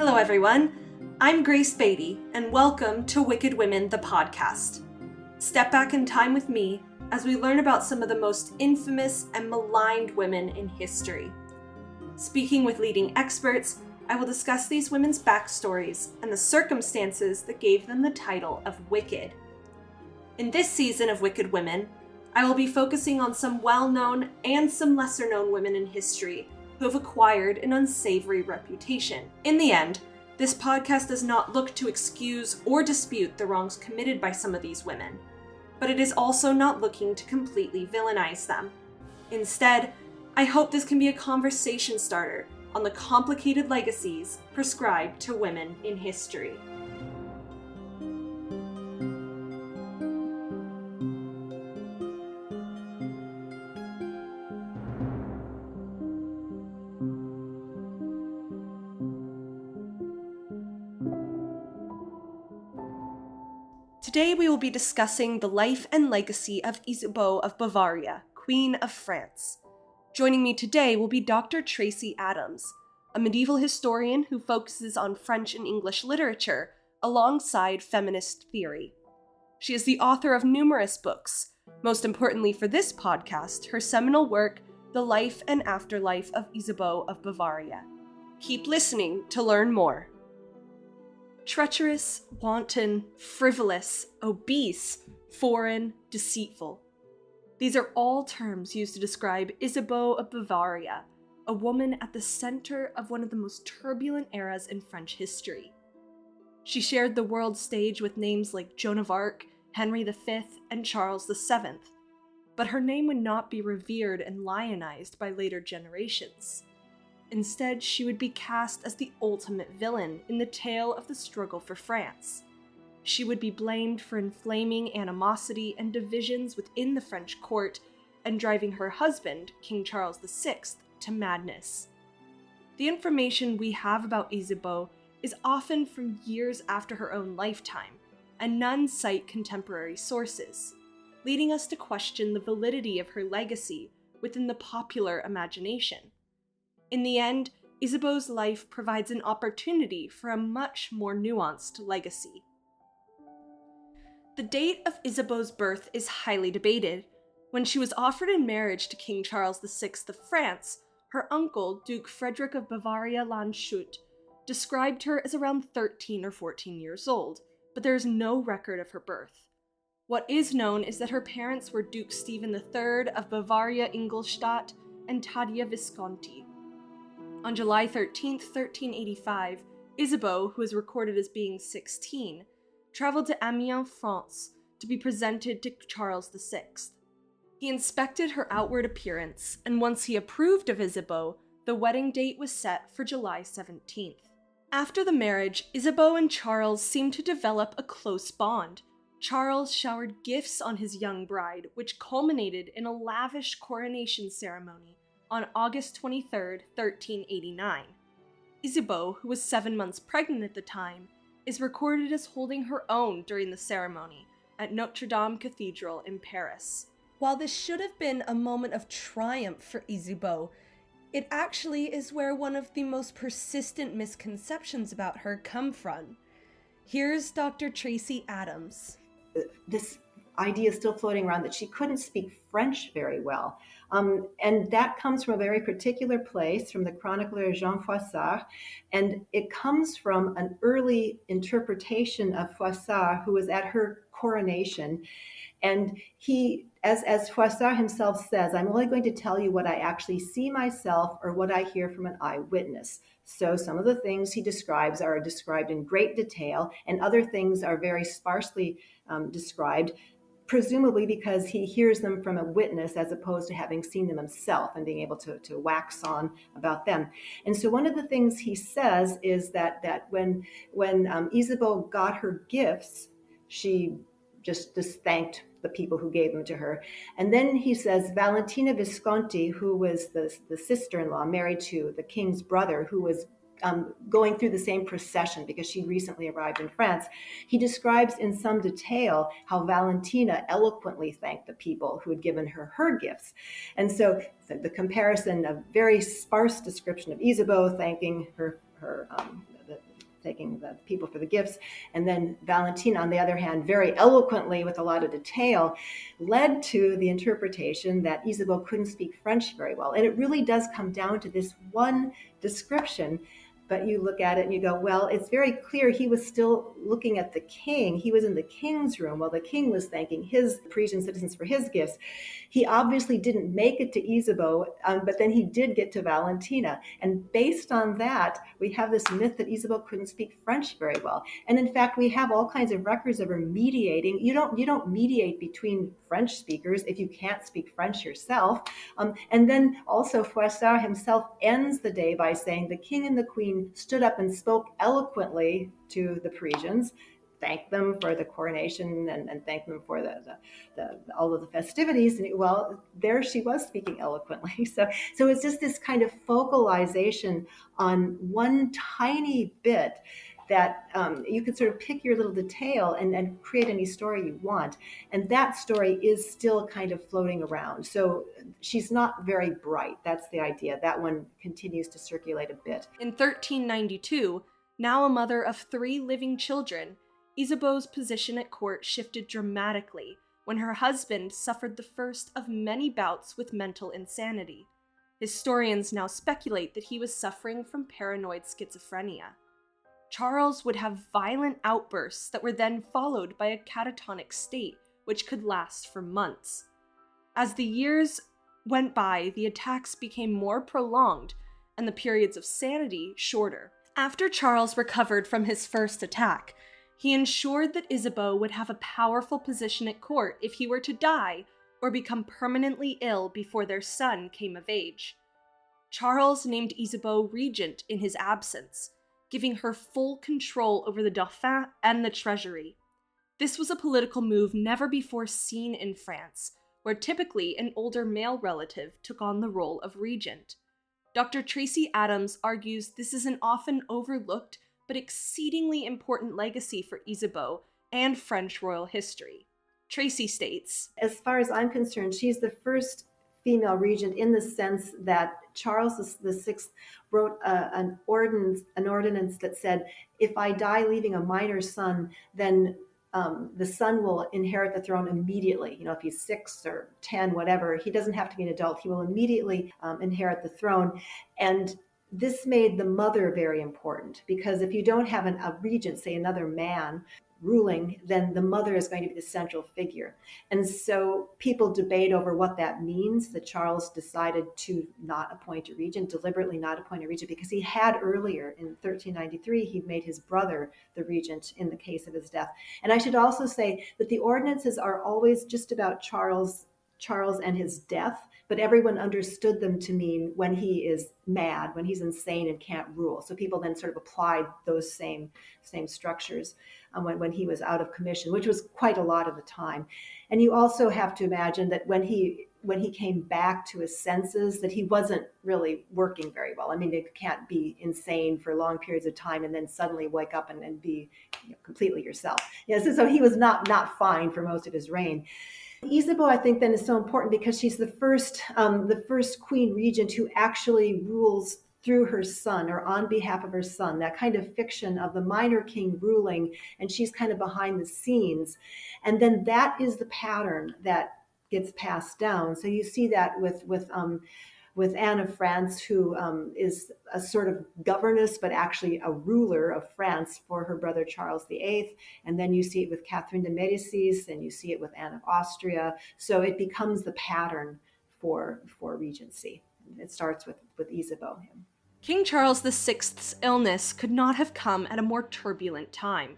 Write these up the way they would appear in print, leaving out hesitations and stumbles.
Hello everyone, I'm Grace Beatty, and welcome to Wicked Women, the podcast. Step back in time with me as we learn about some of the most infamous and maligned women in history. Speaking with leading experts, I will discuss these women's backstories and the circumstances that gave them the title of Wicked. In this season of Wicked Women, I will be focusing on some well-known and some lesser-known women in history who have acquired an unsavory reputation. In the end, this podcast does not look to excuse or dispute the wrongs committed by some of these women, but it is also not looking to completely villainize them. Instead, I hope this can be a conversation starter on the complicated legacies prescribed to women in history. Today we will be discussing the life and legacy of Isabeau of Bavaria, Queen of France. Joining me today will be Dr. Tracy Adams, a medieval historian who focuses on French and English literature alongside feminist theory. She is the author of numerous books, most importantly for this podcast, her seminal work, The Life and Afterlife of Isabeau of Bavaria. Keep listening to learn more. Treacherous, wanton, frivolous, obese, foreign, deceitful. These are all terms used to describe Isabeau of Bavaria, a woman at the center of one of the most turbulent eras in French history. She shared the world stage with names like Joan of Arc, Henry V, and Charles VII, but her name would not be revered and lionized by later generations. Instead, she would be cast as the ultimate villain in the tale of the struggle for France. She would be blamed for inflaming animosity and divisions within the French court and driving her husband, King Charles VI, to madness. The information we have about Isabeau is often from years after her own lifetime, and none cite contemporary sources, leading us to question the validity of her legacy within the popular imagination. In the end, Isabeau's life provides an opportunity for a much more nuanced legacy. The date of Isabeau's birth is highly debated. When she was offered in marriage to King Charles VI of France, her uncle, Duke Frederick of Bavaria-Landshut, described her as around 13 or 14 years old, but there is no record of her birth. What is known is that her parents were Duke Stephen III of Bavaria-Ingolstadt and Taddea Visconti. On July 13, 1385, Isabeau, who is recorded as being 16, traveled to Amiens, France, to be presented to Charles VI. He inspected her outward appearance, and once he approved of Isabeau, the wedding date was set for July 17th. After the marriage, Isabeau and Charles seemed to develop a close bond. Charles showered gifts on his young bride, which culminated in a lavish coronation ceremony on August 23, 1389. Isabeau, who was 7 months pregnant at the time, is recorded as holding her own during the ceremony at Notre Dame Cathedral in Paris. While this should have been a moment of triumph for Isabeau, it actually is where one of the most persistent misconceptions about her come from. Here's Dr. Tracy Adams. This idea is still floating around that she couldn't speak French very well. And that comes from a very particular place, from the chronicler Jean Froissart, and it comes from an early interpretation of Froissart, who was at her coronation. And he, as Froissart himself says, I'm only going to tell you what I actually see myself or what I hear from an eyewitness. So some of the things he describes are described in great detail, and other things are very sparsely described, presumably because he hears them from a witness as opposed to having seen them himself and being able to wax on about them. And so one of the things he says is that when Isabeau got her gifts, she just thanked the people who gave them to her. And then he says Valentina Visconti, who was the sister-in-law married to the king's brother, who was going through the same procession because she recently arrived in France. He describes in some detail how Valentina eloquently thanked the people who had given her gifts. And so the comparison, a very sparse description of Isabeau thanking thanking the people for the gifts. And then Valentina, on the other hand, very eloquently with a lot of detail, led to the interpretation that Isabeau couldn't speak French very well. And it really does come down to this one description. But you look at it and you go, well, it's very clear he was still looking at the king. He was in the king's room while the king was thanking his Parisian citizens for his gifts. He obviously didn't make it to Isabeau, but then he did get to Valentina. And based on that, we have this myth that Isabeau couldn't speak French very well. And in fact, we have all kinds of records of her mediating. You don't mediate between French speakers if you can't speak French yourself. And then also Froissart himself ends the day by saying the king and the queen stood up and spoke eloquently to the Parisians, thanked them for the coronation and thanked them for all of the festivities. And well, there she was speaking eloquently. So it's just this kind of focalization on one tiny bit that you could sort of pick your little detail and create any story you want. And that story is still kind of floating around. So she's not very bright. That's the idea. That one continues to circulate a bit. In 1392, now a mother of 3 living children, Isabeau's position at court shifted dramatically when her husband suffered the first of many bouts with mental insanity. Historians now speculate that he was suffering from paranoid schizophrenia. Charles would have violent outbursts that were then followed by a catatonic state, which could last for months. As the years went by, the attacks became more prolonged and the periods of sanity shorter. After Charles recovered from his first attack, he ensured that Isabeau would have a powerful position at court if he were to die or become permanently ill before their son came of age. Charles named Isabeau regent in his absence, giving her full control over the Dauphin and the treasury. This was a political move never before seen in France, where typically an older male relative took on the role of regent. Dr. Tracy Adams argues this is an often overlooked but exceedingly important legacy for Isabeau and French royal history. Tracy states, as far as I'm concerned, she's the first female regent in the sense that Charles VI wrote an ordinance that said, if I die leaving a minor son, then the son will inherit the throne immediately. You know, if he's 6 or 10, whatever, he doesn't have to be an adult. He will immediately inherit the throne. And this made the mother very important, because if you don't have a regent, say another man, ruling, then the mother is going to be the central figure. And so people debate over what that means, that Charles decided to not appoint a regent, deliberately not appoint a regent, because he had earlier in 1393, he made his brother the regent in the case of his death. And I should also say that the ordinances are always just about Charles and his death, but everyone understood them to mean when he is mad, when he's insane and can't rule. So people then sort of applied those same structures when he was out of commission, which was quite a lot of the time. And you also have to imagine that when he came back to his senses, that he wasn't really working very well. I mean, you can't be insane for long periods of time and then suddenly wake up and be completely yourself. So he was not fine for most of his reign. Isabeau, I think, then is so important because she's the first queen regent who actually rules through her son or on behalf of her son, that kind of fiction of the minor king ruling, and she's kind of behind the scenes. And then that is the pattern that gets passed down. So you see that with Anne of France, who is a sort of governess, but actually a ruler of France for her brother Charles VIII. And then you see it with Catherine de Medicis, and you see it with Anne of Austria. So it becomes the pattern for regency. It starts with Isabeau. King Charles VI's illness could not have come at a more turbulent time.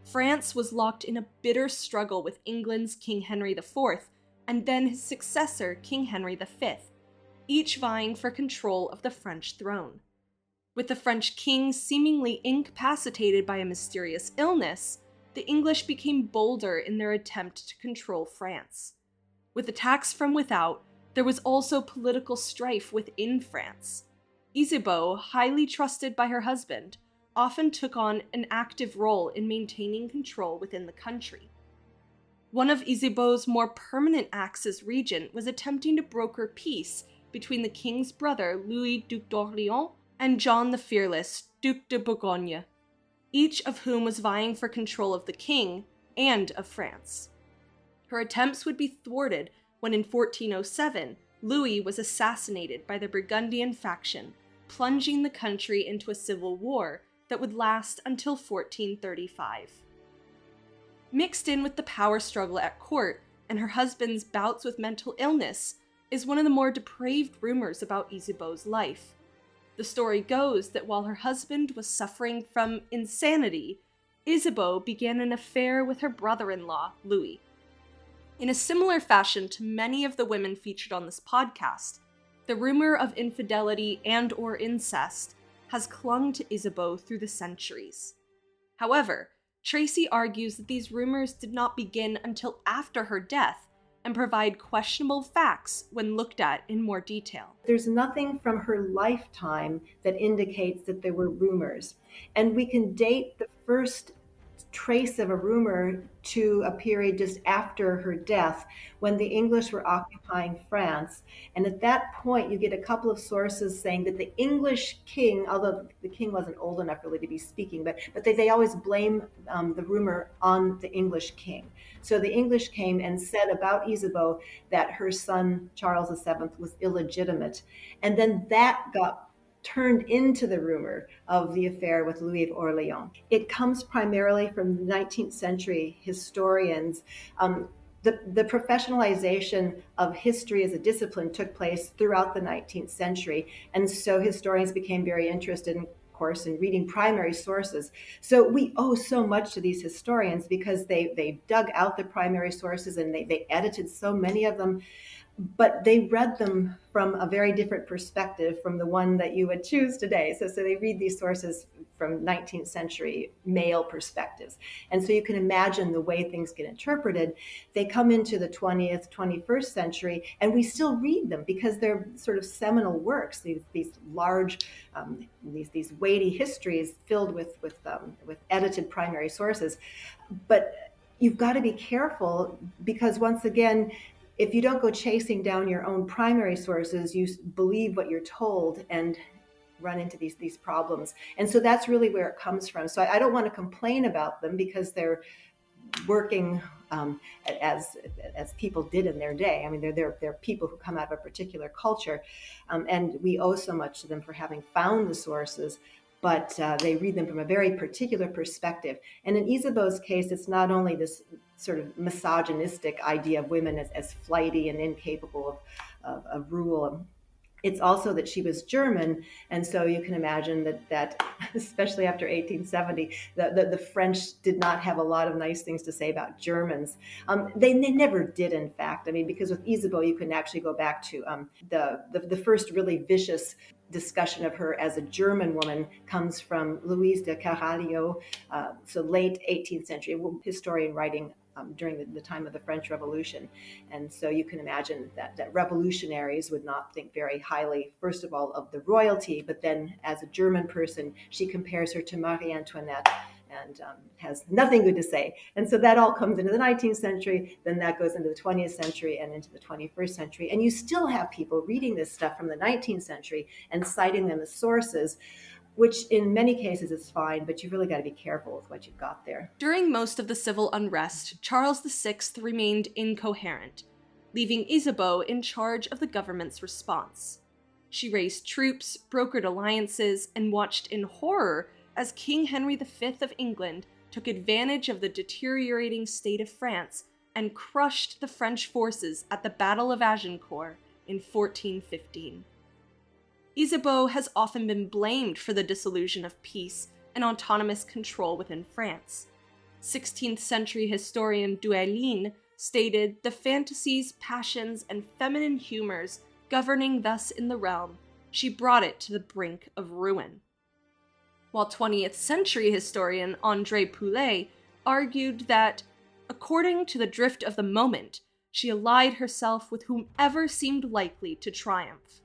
France was locked in a bitter struggle with England's King Henry IV, and then his successor, King Henry V, each vying for control of the French throne. With the French king seemingly incapacitated by a mysterious illness, the English became bolder in their attempt to control France. With attacks from without, there was also political strife within France. Isabeau, highly trusted by her husband, often took on an active role in maintaining control within the country. One of Isabeau's more permanent acts as regent was attempting to broker peace between the king's brother Louis Duc d'Orléans and John the Fearless, Duc de Bourgogne. each of whom was vying for control of the king and of France. Her attempts would be thwarted when in 1407, Louis was assassinated by the Burgundian faction, plunging the country into a civil war that would last until 1435. Mixed in with the power struggle at court and her husband's bouts with mental illness is one of the more depraved rumors about Isabeau's life. The story goes that while her husband was suffering from insanity, Isabeau began an affair with her brother-in-law, Louis. In a similar fashion to many of the women featured on this podcast, the rumor of infidelity and/or incest has clung to Isabeau through the centuries. However, Tracy argues that these rumors did not begin until after her death and provide questionable facts when looked at in more detail. There's nothing from her lifetime that indicates that there were rumors. And we can date the first trace of a rumor to a period just after her death when the English were occupying France. And at that point, you get a couple of sources saying that the English king, although the king wasn't old enough really to be speaking, but they always blame the rumor on the English king. So the English came and said about Isabeau that her son, Charles VII, was illegitimate. And then that got turned into the rumor of the affair with Louis of Orleans. It comes primarily from 19th century historians. The professionalization of history as a discipline took place throughout the 19th century. And so historians became very interested in course in reading primary sources. So we owe so much to these historians because they dug out the primary sources and they edited so many of them. But they read them from a very different perspective from the one that you would choose today. So they read these sources from 19th century male perspectives. And so you can imagine the way things get interpreted. They come into the 20th, 21st century, and we still read them because they're sort of seminal works, these large, these weighty histories filled with edited primary sources. But you've got to be careful because once again, if you don't go chasing down your own primary sources, you believe what you're told and run into these problems. And so that's really where it comes from. So I don't want to complain about them because they're working as people did in their day. I mean, they're people who come out of a particular culture, and we owe so much to them for having found the sources. But they read them from a very particular perspective. And in Isabeau's case, it's not only this sort of misogynistic idea of women as flighty and incapable of rule. It's also that she was German, and so you can imagine that especially after 1870, the French did not have a lot of nice things to say about Germans. They never did, in fact. I mean, because with Isabeau, you can actually go back to the first really vicious discussion of her as a German woman comes from Louise de Carvalho, so late 18th century, a historian writing during the time of the French Revolution. And so you can imagine that revolutionaries would not think very highly, first of all, of the royalty, but then as a German person, she compares her to Marie Antoinette and has nothing good to say. And so that all comes into the 19th century, then that goes into the 20th century and into the 21st century. And you still have people reading this stuff from the 19th century and citing them as sources, which in many cases is fine, but you've really got to be careful with what you've got there. During most of the civil unrest, Charles VI remained incoherent, leaving Isabeau in charge of the government's response. She raised troops, brokered alliances, and watched in horror as King Henry V of England took advantage of the deteriorating state of France and crushed the French forces at the Battle of Agincourt in 1415. Isabeau has often been blamed for the dissolution of peace and autonomous control within France. 16th century historian Duelin stated the fantasies, passions, and feminine humors governing thus in the realm, she brought it to the brink of ruin. While 20th century historian André Poulet argued that, according to the drift of the moment, she allied herself with whomever seemed likely to triumph.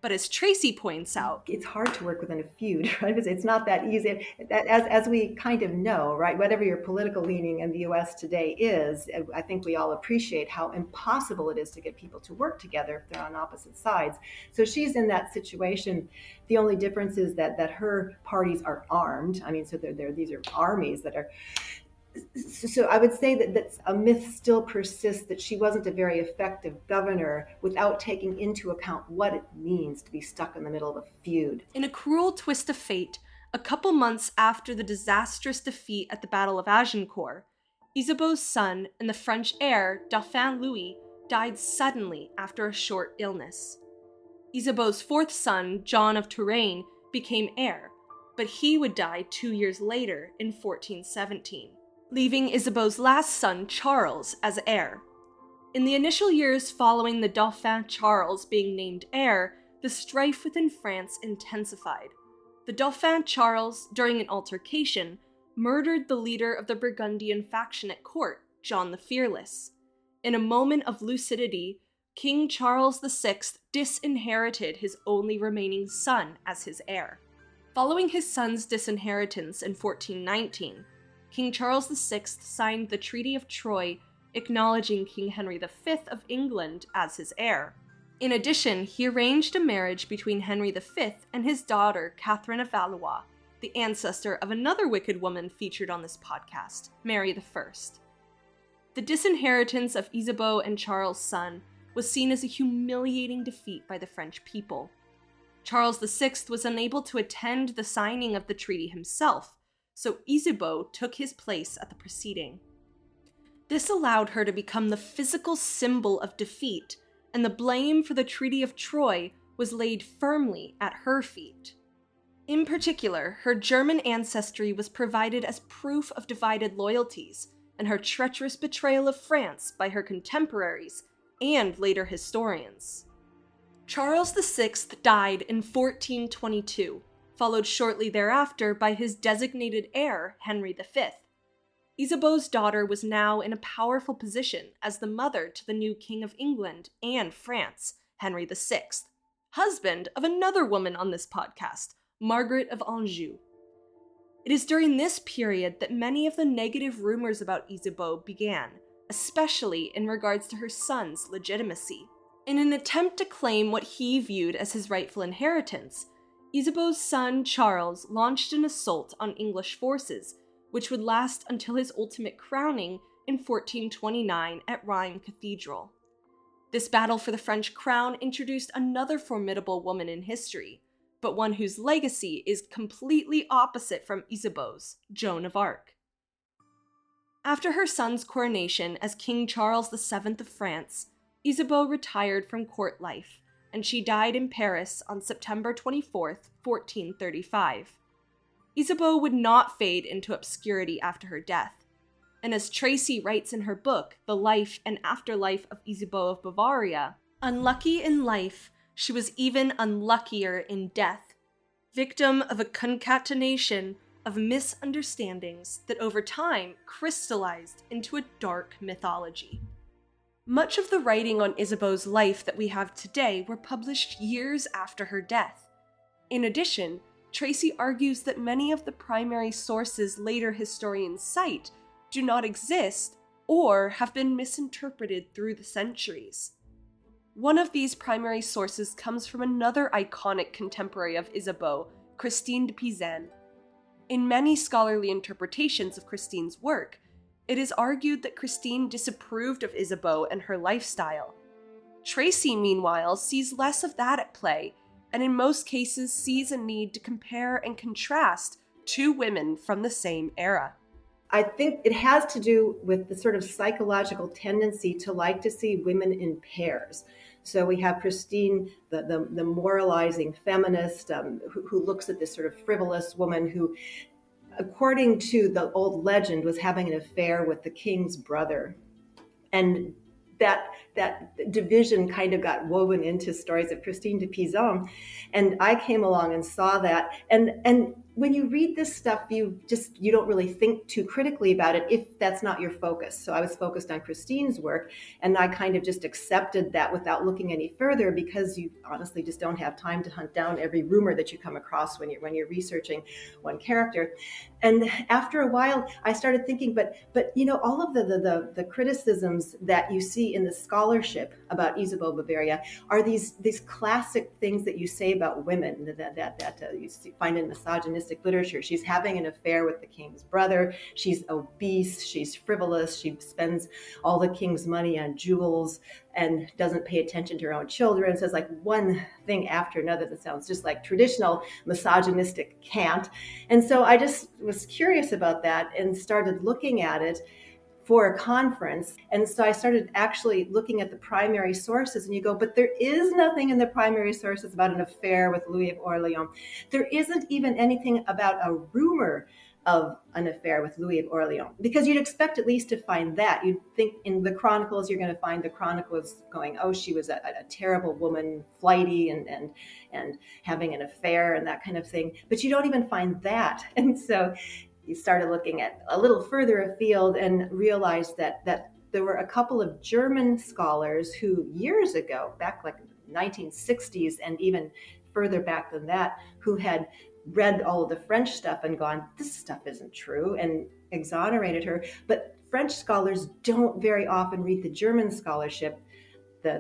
But as Tracy points out, it's hard to work within a feud, right? Because it's not that easy. As we kind of know, right? Whatever your political leaning in the U.S. today is, I think we all appreciate how impossible it is to get people to work together if they're on opposite sides. So she's in that situation. The only difference is that her parties are armed. I mean, so these are armies that are. So I would say that a myth still persists that she wasn't a very effective governor without taking into account what it means to be stuck in the middle of a feud. In a cruel twist of fate, a couple months after the disastrous defeat at the Battle of Agincourt, Isabeau's son and the French heir, Dauphin Louis, died suddenly after a short illness. Isabeau's fourth son, John of Touraine, became heir, but he would die 2 years later in 1417. Leaving Isabeau's last son, Charles, as heir. In the initial years following the Dauphin Charles being named heir, the strife within France intensified. The Dauphin Charles, during an altercation, murdered the leader of the Burgundian faction at court, John the Fearless. In a moment of lucidity, King Charles VI disinherited his only remaining son as his heir. Following his son's disinheritance in 1419, King Charles VI signed the Treaty of Troyes, acknowledging King Henry V of England as his heir. In addition, he arranged a marriage between Henry V and his daughter, Catherine of Valois, the ancestor of another wicked woman featured on this podcast, Mary I. The disinheritance of Isabeau and Charles' son was seen as a humiliating defeat by the French people. Charles VI was unable to attend the signing of the treaty himself, so Isabeau took his place at the proceeding. This allowed her to become the physical symbol of defeat, and the blame for the Treaty of Troyes was laid firmly at her feet. In particular, her German ancestry was provided as proof of divided loyalties, and her treacherous betrayal of France by her contemporaries and later historians. Charles VI died in 1422, followed shortly thereafter by his designated heir, Henry V. Isabeau's daughter was now in a powerful position as the mother to the new King of England and France, Henry VI, husband of another woman on this podcast, Margaret of Anjou. It is during this period that many of the negative rumors about Isabeau began, especially in regards to her son's legitimacy. In an attempt to claim what he viewed as his rightful inheritance, Isabeau's son Charles launched an assault on English forces, which would last until his ultimate crowning in 1429 at Rheims Cathedral. This battle for the French crown introduced another formidable woman in history, but one whose legacy is completely opposite from Isabeau's, Joan of Arc. After her son's coronation as King Charles VII of France, Isabeau retired from court life, and she died in Paris on September 24, 1435. Isabeau would not fade into obscurity after her death, and as Tracy writes in her book, The Life and Afterlife of Isabeau of Bavaria, unlucky in life, she was even unluckier in death, victim of a concatenation of misunderstandings that over time crystallized into a dark mythology. Much of the writing on Isabeau's life that we have today were published years after her death. In addition, Tracy argues that many of the primary sources later historians cite do not exist or have been misinterpreted through the centuries. One of these primary sources comes from another iconic contemporary of Isabeau, Christine de Pizan. In many scholarly interpretations of Christine's work, it is argued that Christine disapproved of Isabeau and her lifestyle. Tracy, meanwhile, sees less of that at play, and in most cases sees a need to compare and contrast two women from the same era. I think it has to do with the sort of psychological tendency to like to see women in pairs. So we have Christine, the moralizing feminist, who looks at this sort of frivolous woman who, according to the old legend, was having an affair with the king's brother. And that division kind of got woven into stories of Christine de Pizan. And I came along and saw that. And when you read this stuff, you don't really think too critically about it if that's not your focus. So I was focused on Christine's work, and I kind of just accepted that without looking any further, because you honestly just don't have time to hunt down every rumor that you come across when you're researching one character. And after a while, I started thinking, but all of the criticisms that you see in the scholarship about Isabeau of Bavaria are these classic things that you say about women that you find in misogynistic literature. She's having an affair with the king's brother. She's obese. She's frivolous. She spends all the king's money on jewels and doesn't pay attention to her own children. Says like one thing after another that sounds just like traditional misogynistic cant. And so I just was curious about that and started looking at it for a conference. And so I started actually looking at the primary sources, and you go, but there is nothing in the primary sources about an affair with Louis of Orleans. There isn't even anything about a rumor of an affair with Louis of Orleans, because you'd expect at least to find that. You'd think in the chronicles, you're going to find the chronicles going, oh, she was a terrible woman, flighty and having an affair and that kind of thing. But you don't even find that. And so you started looking at a little further afield and realized that there were a couple of German scholars who years ago, back like 1960s and even further back than that, who had read all of the French stuff and gone, this stuff isn't true, and exonerated her. But French scholars don't very often read the German scholarship.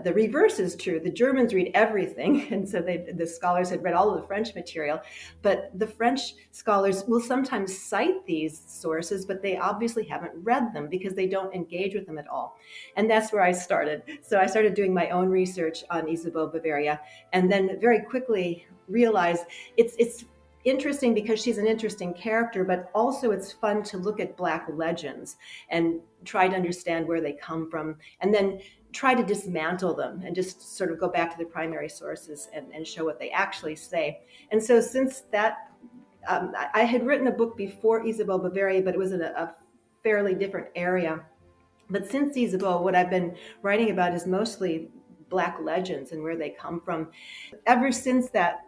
The reverse is true. The Germans read everything, and so the scholars had read all of the French material. But the French scholars will sometimes cite these sources, but they obviously haven't read them because they don't engage with them at all. And that's where I started. So I started doing my own research on Isabeau of Bavaria, and then very quickly realized it's interesting because she's an interesting character, but also it's fun to look at Black legends and try to understand where they come from, and then try to dismantle them and just sort of go back to the primary sources and show what they actually say. And so since that, I had written a book before Isabeau of Bavaria, but it was in a fairly different area. But since Isabeau, what I've been writing about is mostly Black legends and where they come from. Ever since that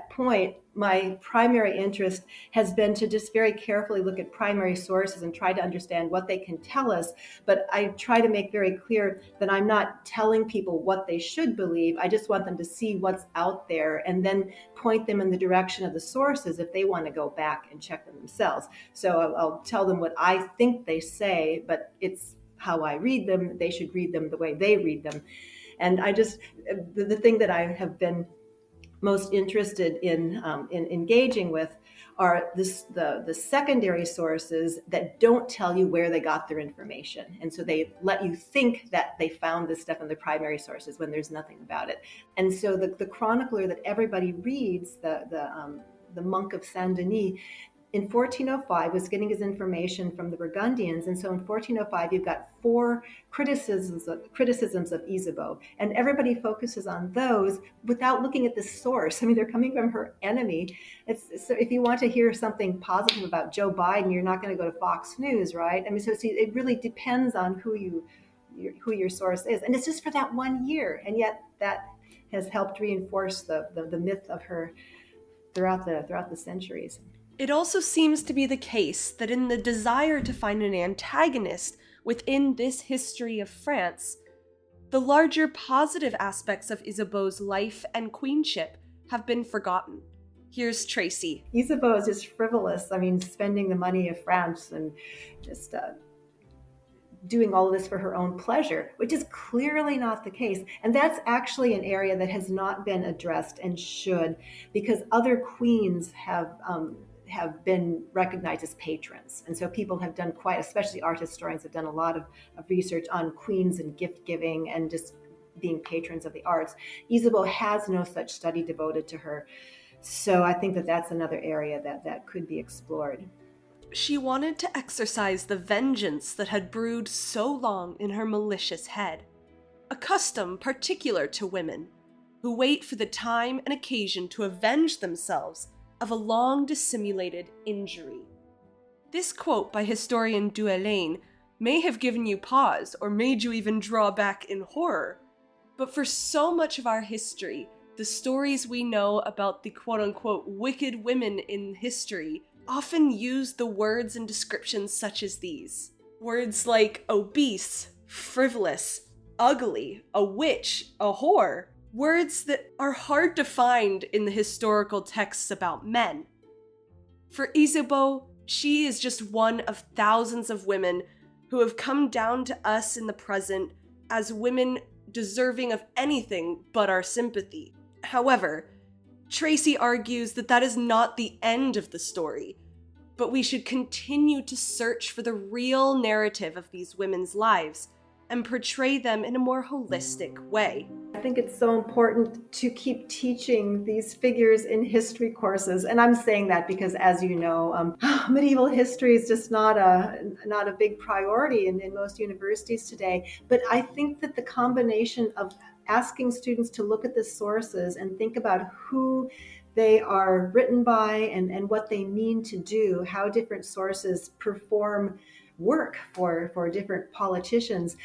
point, my primary interest has been to just very carefully look at primary sources and try to understand what they can tell us. But I try to make very clear that I'm not telling people what they should believe. I just want them to see what's out there and then point them in the direction of the sources if they want to go back and check them themselves. So I'll tell them what I think they say, but it's how I read them. They should read them the way they read them. And the thing that I have been most interested in engaging with are the secondary sources that don't tell you where they got their information. And so they let you think that they found this stuff in the primary sources when there's nothing about it. And so the chronicler that everybody reads, the monk of Saint Denis, in 1405 was getting his information from the Burgundians. And so in 1405, you've got 4 criticisms of Isabeau, and everybody focuses on those without looking at the source. I mean, they're coming from her enemy. So if you want to hear something positive about Joe Biden, you're not going to go to Fox News, right? I mean, so it really depends on who your source is. And it's just for that 1 year. And yet that has helped reinforce the myth of her throughout the centuries. It also seems to be the case that in the desire to find an antagonist within this history of France, the larger positive aspects of Isabeau's life and queenship have been forgotten. Here's Tracy. Isabeau is just frivolous. I mean, spending the money of France and just doing all of this for her own pleasure, which is clearly not the case. And that's actually an area that has not been addressed and should, because other queens have been recognized as patrons. And so people have done especially art historians have done a lot of research on queens and gift giving and just being patrons of the arts. Isabeau has no such study devoted to her. So I think that that's another area that could be explored. She wanted to exercise the vengeance that had brewed so long in her malicious head, a custom particular to women, who wait for the time and occasion to avenge themselves of a long dissimulated injury. This quote by historian Duelaine may have given you pause or made you even draw back in horror, but for so much of our history, The stories we know about the quote-unquote wicked women in history often use the words and descriptions such as these. Words like obese, frivolous, ugly, a witch, a whore. Words that are hard to find in the historical texts about men. For Isabeau, she is just one of thousands of women who have come down to us in the present as women deserving of anything but our sympathy. However, Tracy argues that that is not the end of the story, but we should continue to search for the real narrative of these women's lives and portray them in a more holistic way. I think it's so important to keep teaching these figures in history courses. And I'm saying that because, as you know, medieval history is just not a big priority in most universities today. But I think that the combination of asking students to look at the sources and think about who they are written by and what they mean to do, how different sources perform work for different politicians.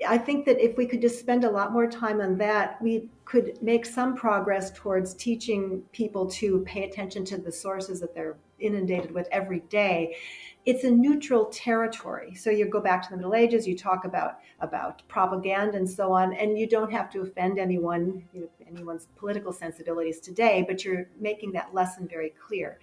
I think that if we could just spend a lot more time on that, we could make some progress towards teaching people to pay attention to the sources that they're inundated with every day. It's a neutral territory. So you go back to the Middle Ages, you talk about propaganda and so on, and you don't have to offend anyone, anyone's political sensibilities today, but you're making that lesson very clear.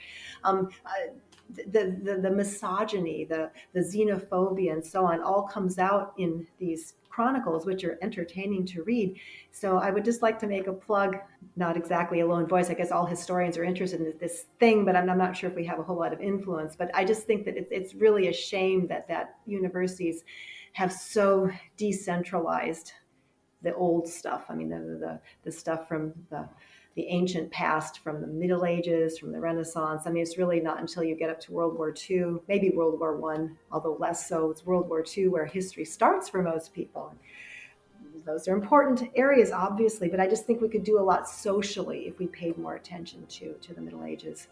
The misogyny, the xenophobia, and so on, all comes out in these chronicles, which are entertaining to read. So I would just like to make a plug, not exactly a lone voice. I guess all historians are interested in this thing, but I'm not sure if we have a whole lot of influence. But I just think that it's really a shame that universities have so decentralized the old stuff. I mean, the stuff from the ancient past, from the Middle Ages, from the Renaissance. I mean, it's really not until you get up to World War II, maybe World War I, although less so. It's World War II where history starts for most people. Those are important areas, obviously, but I just think we could do a lot socially if we paid more attention to the Middle Ages.